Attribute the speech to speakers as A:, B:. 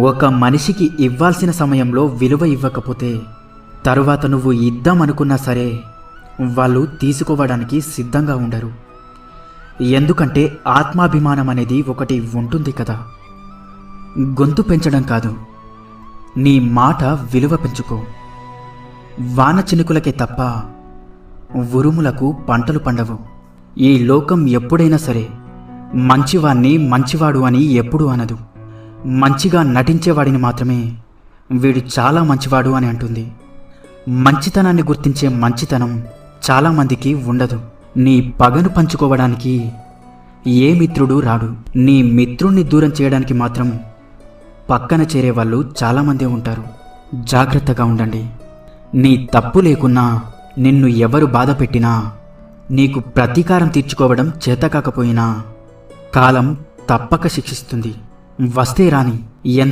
A: ఒక మనిషికి ఇవ్వాల్సిన సమయంలో విలువ ఇవ్వకపోతే తరువాత నువ్వు ఇద్దామనుకున్నా సరే వాళ్ళు తీసుకోవడానికి సిద్ధంగా ఉండరు. ఎందుకంటే ఆత్మాభిమానం అనేది ఒకటి ఉంటుంది కదా. గొంతు పెంచడం కాదు, నీ మాట విలువ పెంచుకో. వాన చినుకులకే తప్ప ఉరుములకు పంటలు పండవు. ఈ లోకం ఎప్పుడైనా సరే మంచివాణ్ణి మంచివాడు అని ఎప్పుడూ అనదు. మంచిగా నటించేవాడిని మాత్రమే వీడు చాలా మంచివాడు అని అంటుంది. మంచితనాన్ని గుర్తించే మంచితనం చాలామందికి ఉండదు. నీ పగను పంచుకోవడానికి ఏ మిత్రుడు రాడు. నీ మిత్రుణ్ణి దూరం చేయడానికి మాత్రం పక్కన చేరేవాళ్ళు చాలామంది ఉంటారు. జాగ్రత్తగా ఉండండి. నీ తప్పు లేకున్నా నిన్ను ఎవరు బాధ పెట్టినా, నీకు ప్రతీకారం తీర్చుకోవడం చేతకాకపోయినా కాలం తప్పక శిక్షిస్తుంది. వస్తే రాని ఎంత